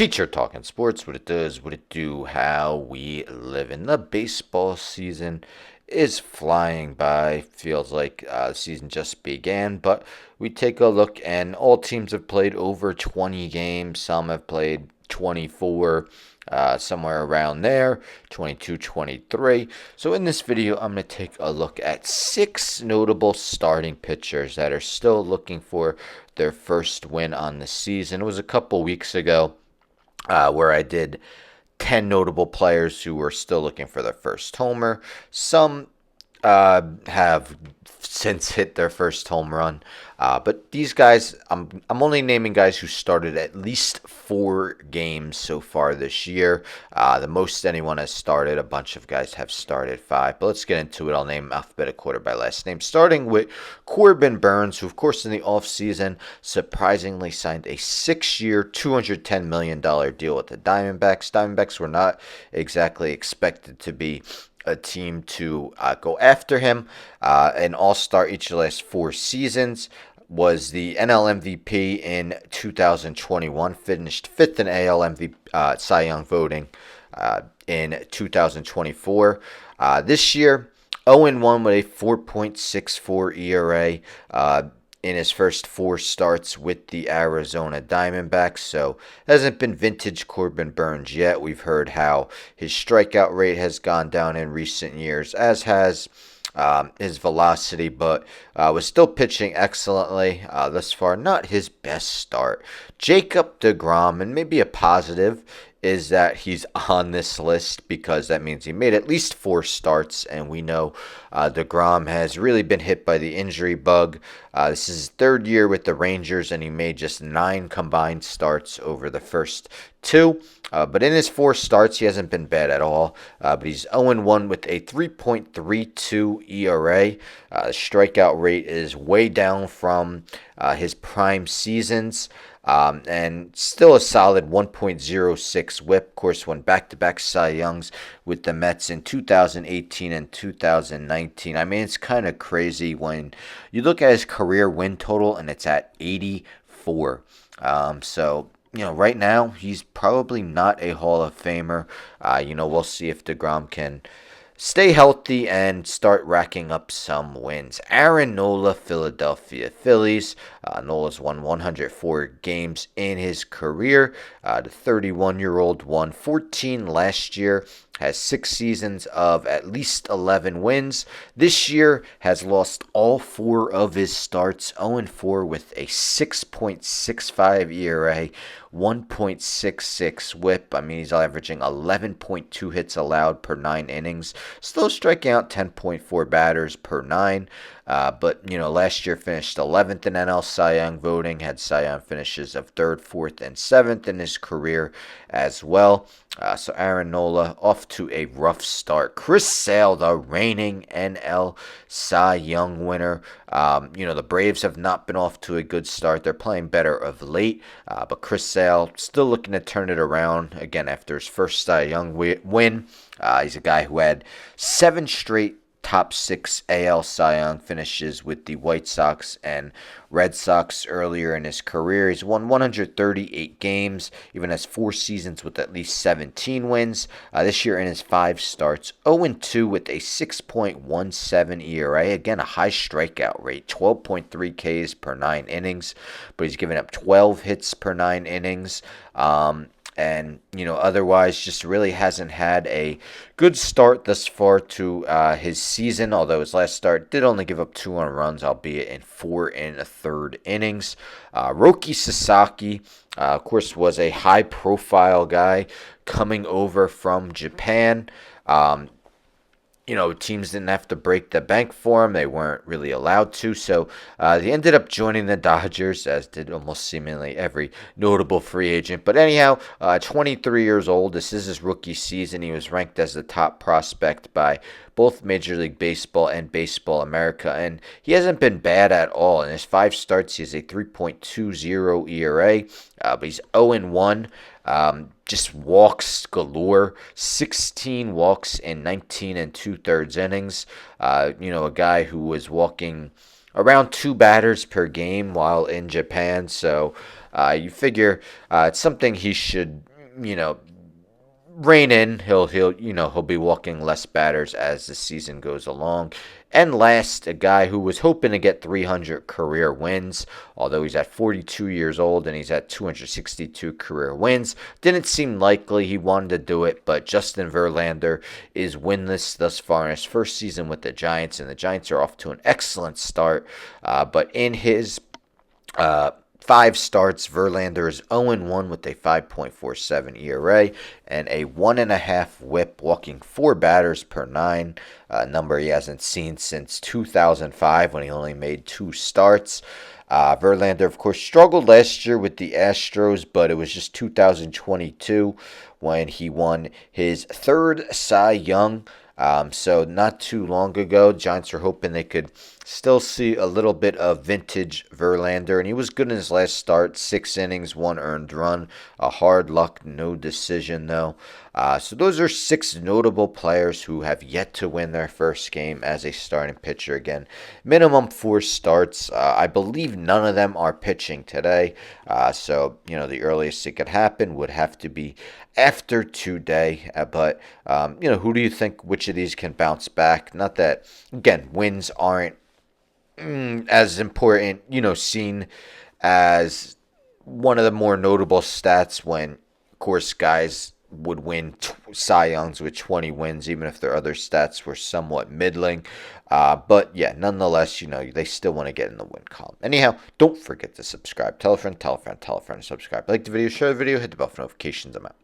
Teacher talking sports, what it does, what it do, how we live in. The baseball season is flying by. Feels like the season just began, but we take a look, and all teams have played over 20 games. Some have played 24, somewhere around there, 22, 23. So in this video, I'm going to take a look at 6 notable starting pitchers that are still looking for their first win on the season. It was a couple weeks ago where I did 10 notable players who were still looking for their first homer. Some have since hit their first home run. But these guys, I'm only naming guys who started at least 4 games so far this year. The most anyone has started. A bunch of guys have started 5. But let's get into it. I'll name alphabetical order by last name. Starting with Corbin Burnes, who, of course, in the offseason surprisingly signed a 6-year, $210 million deal with the Diamondbacks. Diamondbacks were not exactly expected to be a team to go after him. An all-star each of the last 4 seasons. Was the NL MVP in 2021. Finished 5th in AL MVP Cy Young voting in 2024. This year, 0-1 with a 4.64 ERA. In his first 4 starts with the Arizona Diamondbacks. So hasn't been vintage Corbin Burnes yet. We've heard how his strikeout rate has gone down in recent years, as has his velocity, but was still pitching excellently thus far. Not his best start. Jacob deGrom, and maybe a positive, is that he's on this list because that means he made at least 4 starts, and we know deGrom has really been hit by the injury bug. This is his 3rd year with the Rangers, and he made just 9 combined starts over the first 2. But in his 4 starts, he hasn't been bad at all. But he's 0-1 with a 3.32 ERA. The strikeout rate is way down from his prime seasons. And still a solid 1.06 whip. Of course, won back-to-back Cy Youngs with the Mets in 2018 and 2019. I mean, it's kind of crazy when you look at his career win total, and it's at 84. So, right now, he's probably not a Hall of Famer. We'll see if deGrom can stay healthy and start racking up some wins. Aaron Nola, Philadelphia Phillies. Nola's won 104 games in his career. The 31-year-old won 14 last year. Has 6 seasons of at least 11 wins. This year has lost all 4 of his starts. 0-4 with a 6.65 ERA, 1.66 whip. I mean, he's averaging 11.2 hits allowed per 9 innings. Still striking out 10.4 batters per 9. But, last year finished 11th in NL Cy Young voting, had Cy Young finishes of 3rd, 4th, and 7th in his career as well. So Aaron Nola off to a rough start. Chris Sale, the reigning NL Cy Young winner. The Braves have not been off to a good start. They're playing better of late. But Chris Sale still looking to turn it around again after his first Cy Young win. He's a guy who had 7 straight top 6 AL Cy Young finishes with the White Sox and Red Sox earlier in his career. He's won 138 games, even has 4 seasons with at least 17 wins. This year in his 5 starts, 0-2 with a 6.17 ERA. Again, a high strikeout rate, 12.3 Ks per 9 innings, but he's given up 12 hits per 9 innings. And, otherwise just really hasn't had a good start thus far to his season, although his last start did only give up 2 runs, albeit in 4 1/3 innings. Roki Sasaki, of course, was a high-profile guy coming over from Japan. Teams didn't have to break the bank for him. They weren't really allowed to. So they ended up joining the Dodgers, as did almost seemingly every notable free agent. But anyhow, 23 years old. This is his rookie season. He was ranked as the top prospect by both Major League Baseball and Baseball America. And he hasn't been bad at all. In his 5 starts, he has a 3.20 ERA. But he's 0-1. Just walks galore, 16 walks in 19 2/3 innings. A guy who was walking around 2 batters per game while in Japan. So you figure it's something he should you know, rein in. He'll be walking less batters as the season goes along. And last, a guy who was hoping to get 300 career wins, although he's at 42 years old and he's at 262 career wins. Didn't seem likely he wanted to do it, but Justin Verlander is winless thus far in his first season with the Giants, and the Giants are off to an excellent start. But in his 5 starts, Verlander is 0-1 with a 5.47 ERA and a 1.5 whip, walking 4 batters per 9, a number he hasn't seen since 2005 when he only made 2 starts. Verlander, of course, struggled last year with the Astros, but it was just 2022 when he won his 3rd Cy Young. So not too long ago, Giants are hoping they could still see a little bit of vintage Verlander, and he was good in his last start. 6 innings, 1 earned run, a hard luck, no decision though. So those are 6 notable players who have yet to win their first game as a starting pitcher again. Minimum 4 starts. I believe none of them are pitching today. So the earliest it could happen would have to be after today. But who do you think? Which of these can bounce back? Not that again, wins aren't as important, seen as one of the more notable stats when, of course, guys would win Cy Youngs with 20 wins, even if their other stats were somewhat middling. But yeah, nonetheless, they still want to get in the win column. Anyhow, don't forget to subscribe. Tell a friend, tell a friend, tell a friend to subscribe. Like the video, share the video, hit the bell for notifications. I'm out.